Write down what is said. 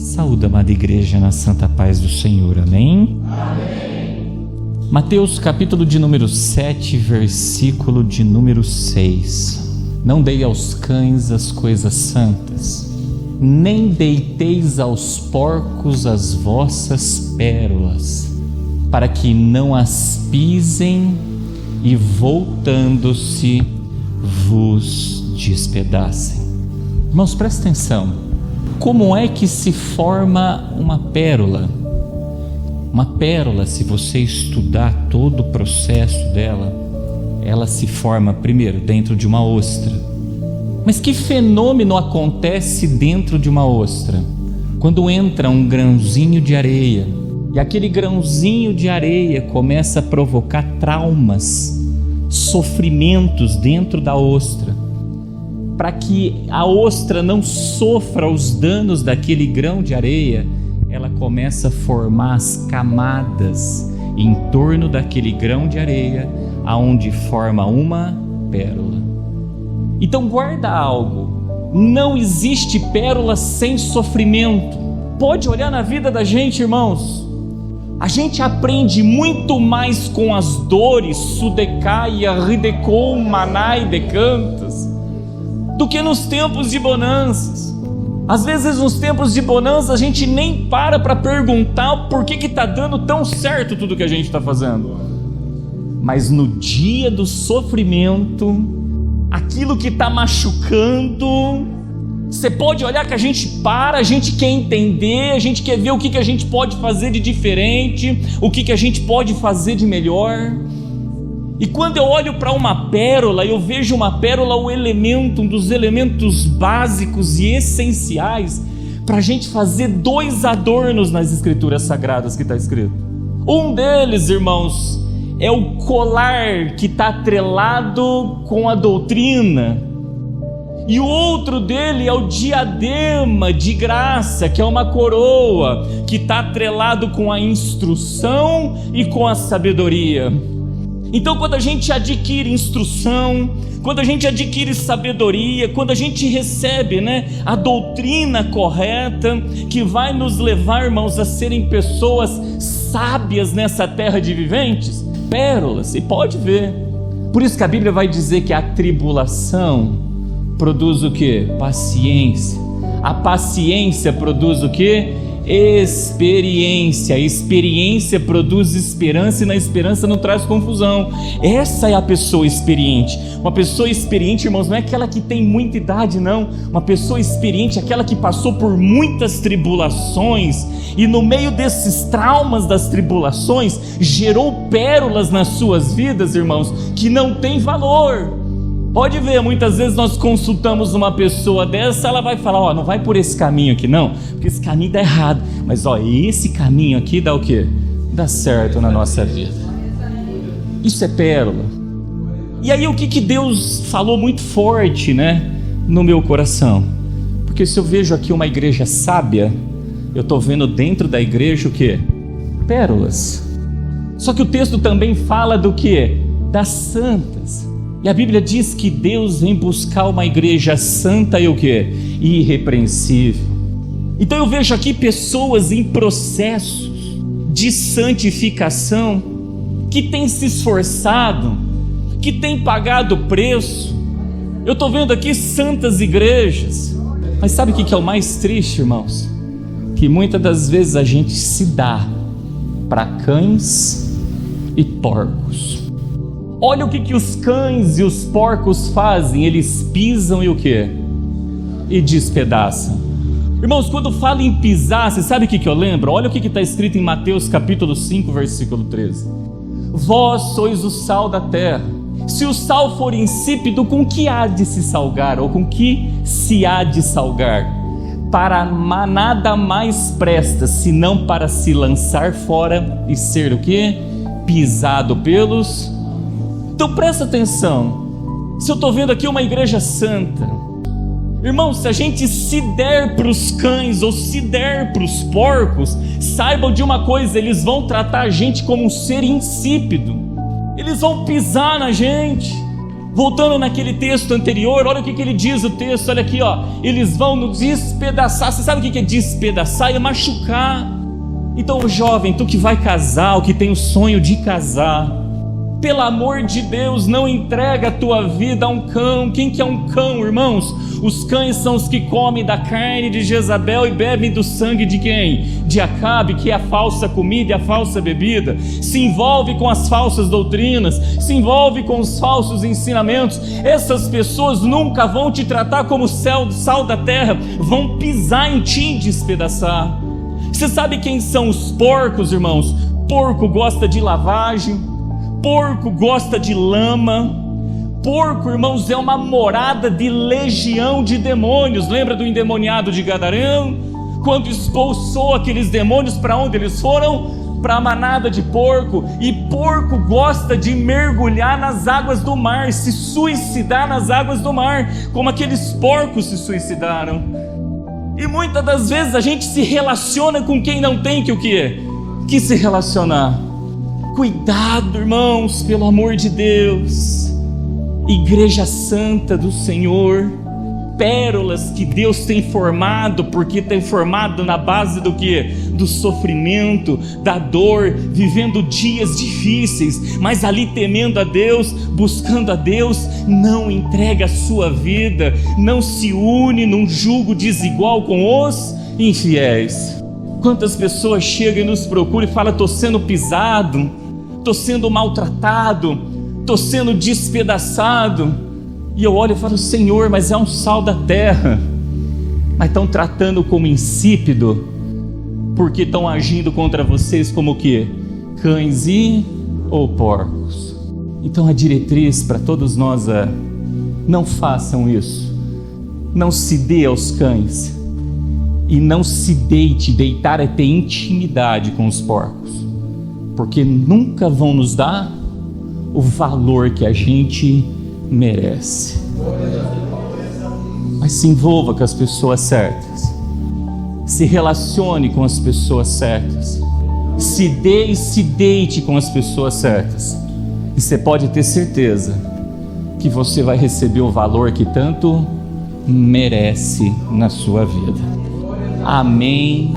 Saúde, amada igreja, na santa paz do Senhor, amém? Amém. Mateus capítulo de número 7, versículo de número 6. Não dei aos cães as coisas santas, nem deiteis aos porcos as vossas pérolas, para que não as pisem e voltando-se vos despedacem. Irmãos, presta atenção. Como é que se forma uma pérola? Uma pérola, se você estudar todo o processo dela, ela se forma primeiro dentro de uma ostra. Mas que fenômeno acontece dentro de uma ostra? Quando entra um grãozinho de areia, e aquele grãozinho de areia começa a provocar traumas, sofrimentos dentro da ostra, para que a ostra não sofra os danos daquele grão de areia, ela começa a formar as camadas em torno daquele grão de areia, aonde forma uma pérola. Então guarda algo, não existe pérola sem sofrimento. Pode olhar na vida da gente, irmãos, a gente aprende muito mais com as dores, sudecaia, ridecou, manai, decantas, do que nos tempos de bonanças. Às vezes nos tempos de bonança a gente nem para perguntar por que está dando tão certo tudo que a gente está fazendo. Mas no dia do sofrimento, aquilo que está machucando, você pode olhar que a gente a gente quer entender, a gente quer ver o que a gente pode fazer de diferente, o que a gente pode fazer de melhor. E quando eu olho para uma pérola, eu vejo uma pérola, um dos elementos básicos e essenciais para a gente fazer dois adornos nas escrituras sagradas que está escrito. Um deles, irmãos, é o colar que está atrelado com a doutrina, e o outro dele é o diadema de graça, que é uma coroa que está atrelado com a instrução e com a sabedoria. Então, quando a gente adquire instrução, quando a gente adquire sabedoria, quando a gente recebe, a doutrina correta, que vai nos levar, irmãos, a serem pessoas sábias nessa terra de viventes, pérolas, e pode ver. Por isso que a Bíblia vai dizer que a tribulação produz o quê? Paciência. A paciência produz o quê? Experiência. A experiência produz esperança, e na esperança não traz confusão. Essa é a pessoa experiente. Uma pessoa experiente, irmãos, não é aquela que tem muita idade, não. Uma pessoa experiente é aquela que passou por muitas tribulações, e no meio desses traumas das tribulações gerou pérolas nas suas vidas, irmãos, que não tem valor. Pode ver, muitas vezes nós consultamos uma pessoa dessa, ela vai falar, não vai por esse caminho aqui não, porque esse caminho dá errado, mas esse caminho aqui dá o quê? Dá certo na nossa vida. Isso é pérola. E aí o que Deus falou muito forte, no meu coração? Porque se eu vejo aqui uma igreja sábia, eu estou vendo dentro da igreja o quê? Pérolas. Só que o texto também fala do quê? Das santas. E a Bíblia diz que Deus vem buscar uma igreja santa e o quê? Irrepreensível. Então eu vejo aqui pessoas em processos de santificação, que têm se esforçado, que têm pagado preço. Eu estou vendo aqui santas igrejas. Mas sabe o que é o mais triste, irmãos? Que muitas das vezes a gente se dá para cães e porcos. Olha o que os cães e os porcos fazem. Eles pisam e o quê? E despedaçam. Irmãos, quando falo em pisar, você sabe o que eu lembro? Olha o que está escrito em Mateus capítulo 5, versículo 13. Vós sois o sal da terra. Se o sal for insípido, com que há de se salgar? Ou com que se há de salgar? Para nada mais presta, senão para se lançar fora e ser o quê? Pisado pelos... Então presta atenção, se eu estou vendo aqui uma igreja santa, irmão, se a gente se der para os cães ou se der para os porcos, saibam de uma coisa, eles vão tratar a gente como um ser insípido, eles vão pisar na gente, Voltando naquele texto anterior, olha o que ele diz, o texto, olha aqui, ó, eles vão nos despedaçar. Você sabe o que é despedaçar? É machucar. Então, jovem, tu que vai casar, o que tem o sonho de casar, pelo amor de Deus, não entrega a tua vida a um cão. Quem que é um cão, irmãos? Os cães são os que comem da carne de Jezabel e bebem do sangue de quem? De Acabe, que é a falsa comida e a falsa bebida. Se envolve com as falsas doutrinas, se envolve com os falsos ensinamentos. Essas pessoas nunca vão te tratar como sal da terra, vão pisar em ti e despedaçar. Você sabe quem são os porcos, irmãos? Porco gosta de lavagem, porco gosta de lama. Porco, irmãos, é uma morada de legião de demônios. Lembra do endemoniado de Gadareno? Quando expulsou aqueles demônios, para onde eles foram? Para a manada de porco. E porco gosta de mergulhar nas águas do mar, se suicidar nas águas do mar, como aqueles porcos se suicidaram. E muitas das vezes a gente se relaciona com quem não tem que o quê? Que se relacionar. Cuidado, irmãos, pelo amor de Deus. Igreja Santa do Senhor, pérolas que Deus tem formado, porque tem formado na base do que? Do sofrimento, da dor, vivendo dias difíceis, mas ali temendo a Deus, buscando a Deus, não entrega a sua vida, não se une num jugo desigual com os infiéis. Quantas pessoas chegam e nos procuram e falam: estou sendo pisado, estou sendo maltratado, estou sendo despedaçado. E eu olho e falo: Senhor, mas é um sal da terra. Mas estão tratando como insípido, porque estão agindo contra vocês como o quê? Cães ou porcos. Então a diretriz para todos nós é: não façam isso. Não se dê aos cães. E não se deite. Deitar é ter intimidade com os porcos, porque nunca vão nos dar o valor que a gente merece. Mas se envolva com as pessoas certas, se relacione com as pessoas certas, se dê e se deite com as pessoas certas, e você pode ter certeza que você vai receber o valor que tanto merece na sua vida. Amém.